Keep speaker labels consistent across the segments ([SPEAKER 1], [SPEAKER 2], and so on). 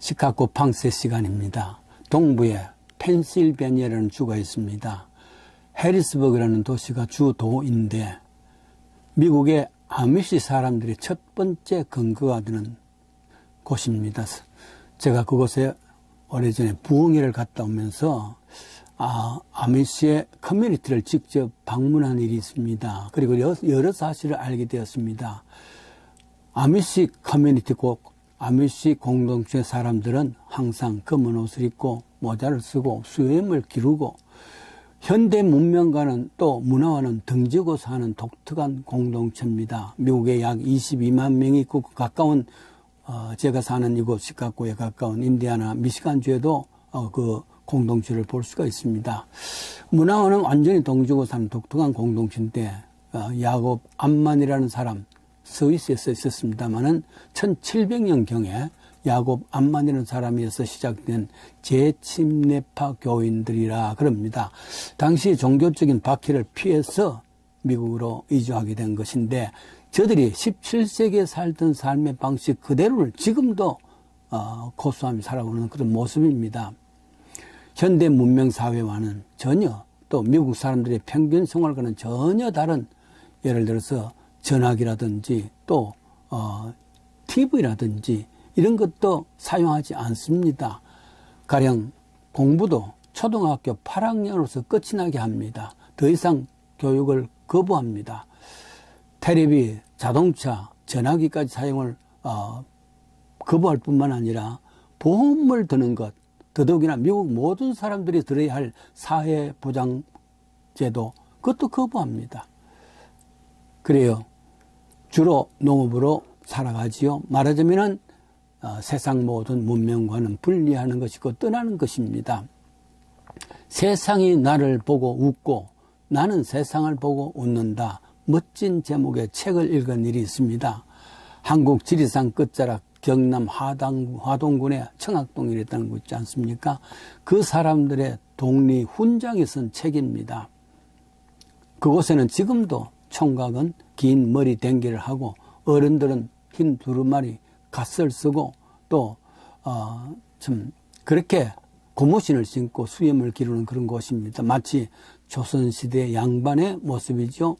[SPEAKER 1] 시카고 팡세 시간입니다. 동부에 펜실베니아라는 주가 있습니다. 해리스버그라는 도시가 주도인데 미국의 아미시 사람들이 첫 번째 근거가 되는 곳입니다. 제가 그곳에 오래전에 부흥회를 갔다 오면서 아미시의 커뮤니티를 직접 방문한 일이 있습니다. 그리고 여러 사실을 알게 되었습니다. 아미시 커뮤니티 아미시 공동체 사람들은 항상 검은 옷을 입고 모자를 쓰고 수염을 기르고 현대 문명과는 또 문화와는 등지고 사는 독특한 공동체입니다. 미국에 약 22만 명이 있고 가까운 제가 사는 이곳 시카고에 가까운 인디아나 미시간주에도 그 공동체를 볼 수가 있습니다. 문화와는 완전히 동지고 사는 독특한 공동체인데 야곱 암만이라는 사람 스위스에서 있었습니다마는 1700년경에 야곱 암만이라는 사람에서 시작된 재침례파 교인들이라 그럽니다. 당시 종교적인 박해를 피해서 미국으로 이주하게 된 것인데 저들이 17세기에 살던 삶의 방식 그대로를 지금도 고수하며 살아오는 그런 모습입니다. 현대 문명 사회와는 전혀 또 미국 사람들의 평균 생활과는 전혀 다른 예를 들어서 전화기라든지 또 TV라든지 이런 것도 사용하지 않습니다. 가령 공부도 초등학교 8학년으로서 끝이 나게 합니다. 더 이상 교육을 거부합니다. 테레비, 자동차, 전화기까지 사용을 거부할 뿐만 아니라 보험을 드는 것, 더더욱이나 미국 모든 사람들이 들어야 할 사회보장제도 그것도 거부합니다. 그래요. 주로 농업으로 살아가지요. 말하자면은 세상 모든 문명과는 분리하는 것이고 떠나는 것입니다. 세상이 나를 보고 웃고 나는 세상을 보고 웃는다. 멋진 제목의 책을 읽은 일이 있습니다. 한국 지리산 끝자락 경남 화동군의 청학동에 있다는 곳 있지 않습니까? 그 사람들의 독리 훈장이 쓴 책입니다. 그곳에는 지금도 총각은 긴 머리 댕기를 하고 어른들은 흰 두루마리 갓을 쓰고 또 참 그렇게 고무신을 신고 수염을 기르는 그런 곳입니다. 마치 조선시대 양반의 모습이죠.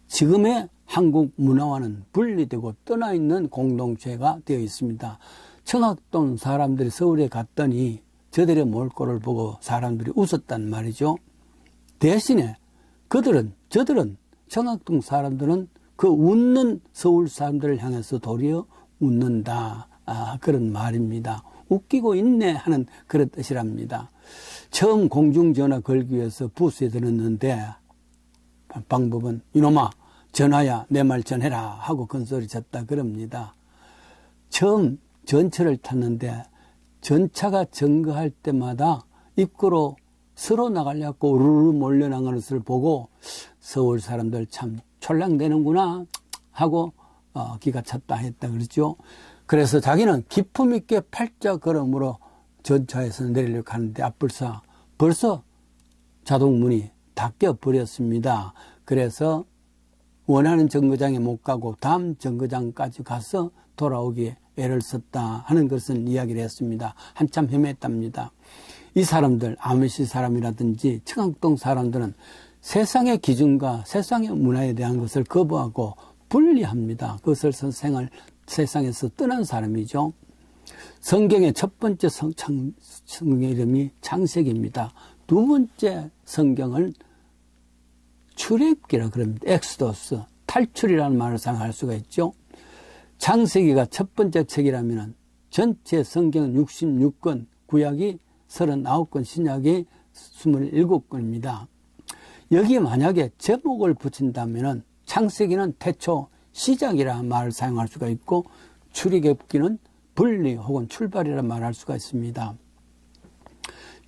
[SPEAKER 1] 지금의 한국 문화와는 분리되고 떠나 있는 공동체가 되어 있습니다. 청학동 사람들이 서울에 갔더니 저들의 몰골을 보고 사람들이 웃었단 말이죠. 대신에 저들은 청학동 사람들은 그 웃는 서울 사람들을 향해서 도리어 웃는다. 그런 말입니다. 웃기고 있네 하는 그런 뜻이랍니다. 처음 공중전화 걸기 위해서 부스에 들었는데 방법은 이놈아 전화야 내 말 전해라 하고 큰소리 쳤다 그럽니다. 처음 전철을 탔는데 전차가 증거할 때마다 입구로 서로 나가려고 우르르 몰려나가는 것을 보고 서울 사람들 참 촐랑대는구나 하고 기가 찼다 했다 그러죠. 그래서 자기는 기품 있게 팔자 걸음으로 전차에서 내리려고 하는데 앞불사 벌써 자동문이 닫혀 버렸습니다. 그래서 원하는 정거장에 못 가고 다음 정거장까지 가서 돌아오기에 애를 썼다 하는 것은 이야기를 했습니다. 한참 헤맸답니다. 이 사람들 아미시 사람이라든지 청학동 사람들은 세상의 기준과 세상의 문화에 대한 것을 거부하고 분리합니다. 그것을 세상에서 떠난 사람이죠. 성경의 첫 번째 성경의 이름이 창세기입니다. 두 번째 성경을 출애굽기라 그럽니다. 엑소더스, 탈출이라는 말을 사용할 수가 있죠. 창세기가 첫 번째 책이라면 전체 성경은 66권, 구약이 39권, 신약이 27권입니다. 여기에 만약에 제목을 붙인다면 창세기는 태초 시작이라 말을 사용할 수가 있고 출애굽기는 분리 혹은 출발이라 말할 수가 있습니다.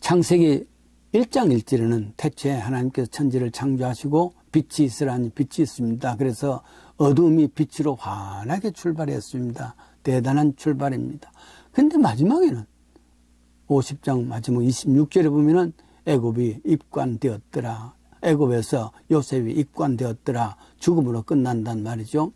[SPEAKER 1] 창세기 1장 1절에는 태초에 하나님께서 천지를 창조하시고 빛이 있으라니 빛이 있습니다. 그래서 어둠이 빛으로 환하게 출발했습니다. 대단한 출발입니다. 근데 마지막에는 50장 마지막 26절에 보면은 애굽이 입관되었더라. 애굽에서 요셉이 입관되었더라. 죽음으로 끝난단 말이죠.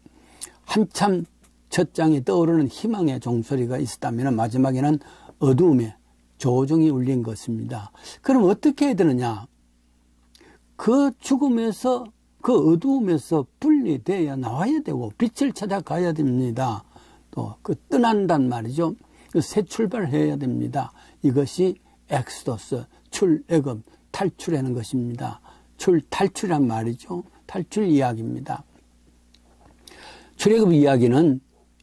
[SPEAKER 1] 한참 첫 장에 떠오르는 희망의 종소리가 있었다면 마지막에는 어두움의 조종이 울린 것입니다. 그럼 어떻게 해야 되느냐? 그 죽음에서, 그 어두움에서 분리되어야 나와야 되고 빛을 찾아가야 됩니다. 또 그 떠난단 말이죠. 그 새 출발을 해야 됩니다. 이것이 엑소더스, 출애굽, 탈출하는 것입니다. 탈출이란 말이죠. 탈출 이야기입니다. 출애굽 이야기는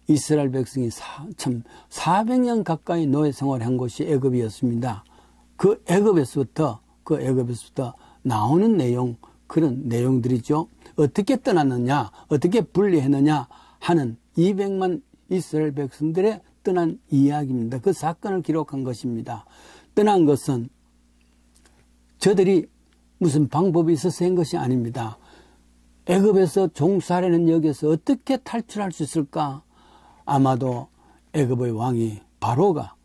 [SPEAKER 1] 이스라엘 백성이 400년 가까이 노예 생활을 한 곳이 애굽이었습니다. 그 애굽에서부터 나오는 내용, 그런 내용들이죠. 어떻게 떠났느냐, 어떻게 분리했느냐 하는 200만 이스라엘 백성들의 떠난 이야기입니다. 그 사건을 기록한 것입니다. 떠난 것은 저들이 무슨 방법이 있어서 한 것이 아닙니다. 애굽에서 종살이는 역에서 어떻게 탈출할 수 있을까? 아마도 애굽의 왕이 바로가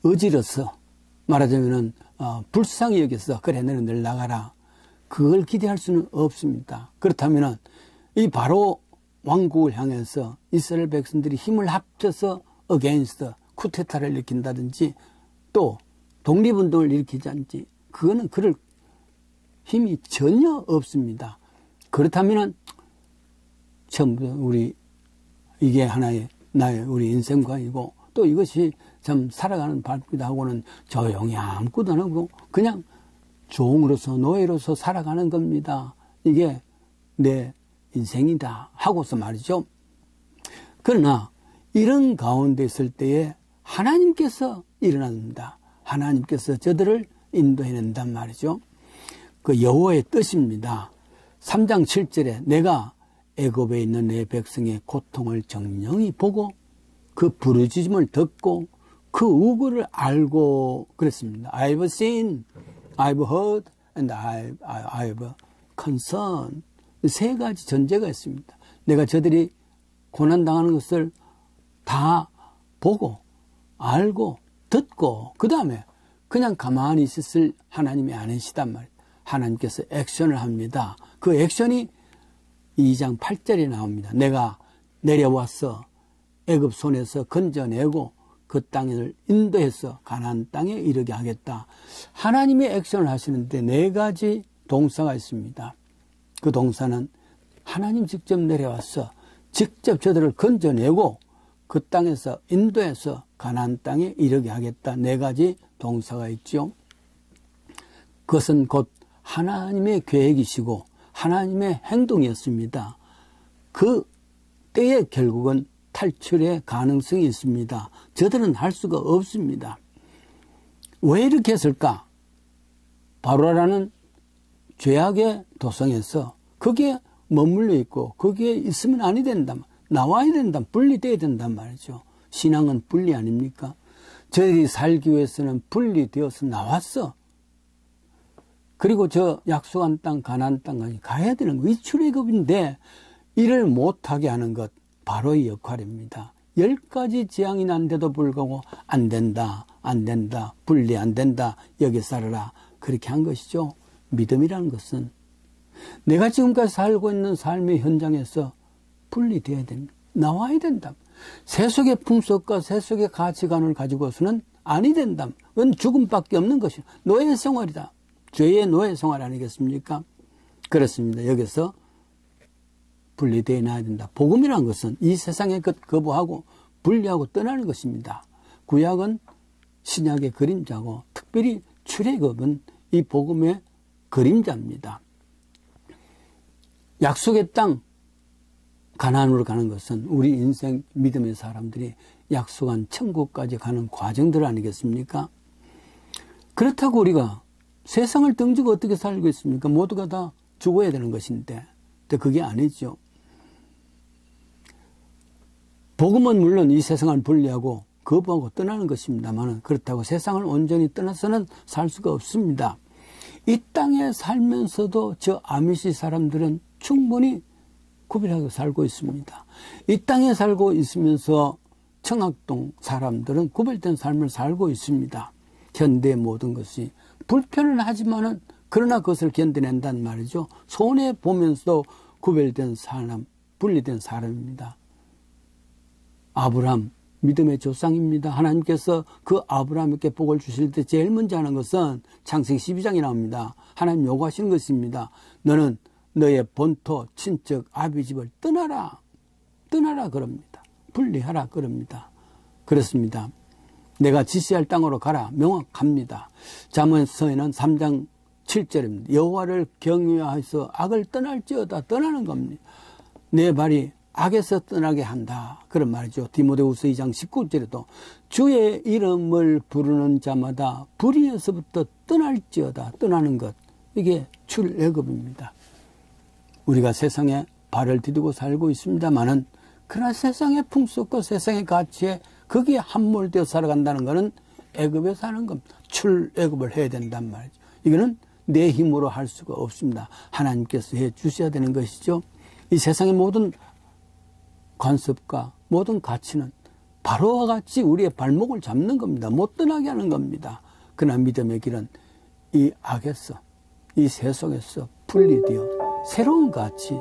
[SPEAKER 1] 어지러서 말하자면 불쌍히 여겨서 그래 너는 늘 나가라. 그걸 기대할 수는 없습니다. 그렇다면 이 바로 왕국을 향해서 이스라엘 백성들이 힘을 합쳐서 against 쿠데타를 일으킨다든지 또 독립운동을 일으키자든지 그거는 그럴 힘이 전혀 없습니다. 그렇다면 전부 우리 이게 하나의 우리 인생관이고 또 이것이 참 살아가는 발기도 하고는 조용히 아무것도 안 하고 그냥 종으로서 노예로서 살아가는 겁니다. 이게 내 인생이다 하고서 말이죠. 그러나 이런 가운데 있을 때에 하나님께서 일어납니다. 하나님께서 저들을 인도해낸단 말이죠. 그 여호와의 뜻입니다. 3장 7절에 내가 애굽에 있는 내 백성의 고통을 정령히 보고 그 부르짖음을 듣고 그 우고를 알고 그랬습니다. I've seen, I've heard, and I've concerned. 세 가지 전제가 있습니다. 내가 저들이 고난당하는 것을 다 보고 알고 듣고 그 다음에 그냥 가만히 있을 하나님이 아니시단 말이에요. 하나님께서 액션을 합니다. 그 액션이 2장 8절에 나옵니다. 내가 내려와서 애굽 손에서 건져내고 그 땅을 인도해서 가나안 땅에 이르게 하겠다. 하나님이 액션을 하시는데 네 가지 동사가 있습니다. 그 동사는 하나님 직접 내려와서 직접 저들을 건져내고 그 땅에서 인도해서 가나안 땅에 이르게 하겠다. 네 가지 동사가 있죠. 그것은 곧 하나님의 계획이시고 하나님의 행동이었습니다. 그 때에 결국은 탈출의 가능성이 있습니다. 저들은 할 수가 없습니다. 왜 이렇게 했을까? 바로라는 죄악의 도성에서 거기에 머물러 있고 거기에 있으면 아니 된다. 나와야 된다. 분리돼야 된단 말이죠. 신앙은 분리 아닙니까? 저들이 살기 위해서는 분리되어서 나왔어. 그리고 저 약속한 땅 가나안 땅까지 가야 되는 거. 이 출애굽인데 이를 못하게 하는 것 바로의 역할입니다. 10가지 재앙이 난데도 불구하고 안 된다. 분리 안 된다. 여기 살아라. 그렇게 한 것이죠. 믿음이라는 것은 내가 지금까지 살고 있는 삶의 현장에서 분리되어야 됩니다. 나와야 된다. 세속의 풍속과 세속의 가치관을 가지고서는 아니 된다. 그건 죽음밖에 없는 것이다. 노예 생활이다. 죄의 노예 생활 아니겠습니까? 그렇습니다. 여기서 분리되어 놔야 된다. 복음이라는 것은 이 세상의 것 거부하고 분리하고 떠나는 것입니다. 구약은 신약의 그림자고 특별히 출애굽은 이 복음의 그림자입니다. 약속의 땅 가나안으로 가는 것은 우리 인생 믿음의 사람들이 약속한 천국까지 가는 과정들 아니겠습니까? 그렇다고 우리가 세상을 등지고 어떻게 살고 있습니까? 모두가 다 죽어야 되는 것인데 근데 그게 아니죠. 복음은 물론 이 세상을 분리하고 거부하고 떠나는 것입니다만 그렇다고 세상을 온전히 떠나서는 살 수가 없습니다. 이 땅에 살면서도 저 아미시 사람들은 충분히 구별하고 살고 있습니다. 이 땅에 살고 있으면서 청학동 사람들은 구별된 삶을 살고 있습니다. 현대의 모든 것이 불편은 하지만은 그러나 그것을 견뎌낸다는 말이죠. 손해 보면서도 구별된 삶, 분리된 사람입니다. 아브라함, 믿음의 조상입니다. 하나님께서 그 아브라함에게 복을 주실 때 제일 먼저 하는 것은 창세기 12장에 나옵니다. 하나님 요구하시는 것입니다. 너는 너의 본토, 친척, 아비 집을 떠나라. 떠나라 그럽니다. 분리하라 그럽니다. 그렇습니다. 내가 지시할 땅으로 가라. 명확합니다. 잠언서에는 3장 7절입니다. 여호와를 경외하여서 악을 떠날지어다. 떠나는 겁니다. 내 발이 악에서 떠나게 한다. 그런 말이죠. 디모데후서 2장 19절에도 주의 이름을 부르는 자마다 불의에서부터 떠날지어다. 떠나는 것. 이게 출애굽입니다. 우리가 세상에 발을 디디고 살고 있습니다만은 그러나 세상의 풍속과 세상의 가치에 거기에 함몰되어 살아간다는 것은 애굽에 사는 겁니다. 출애굽을 해야 된단 말이죠. 이거는 내 힘으로 할 수가 없습니다. 하나님께서 해 주셔야 되는 것이죠. 이 세상의 모든 관습과 모든 가치는 바로와 같이 우리의 발목을 잡는 겁니다. 못 떠나게 하는 겁니다. 그러나 믿음의 길은 이 악에서, 이 세속에서 분리되어 새로운 가치,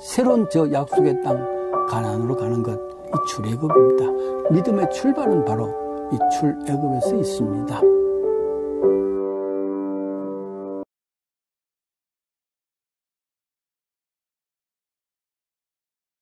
[SPEAKER 1] 새로운 저 약속의 땅 가나안으로 가는 것, 이 출애굽입니다. 믿음의 출발은 바로 이 출애굽에서 있습니다.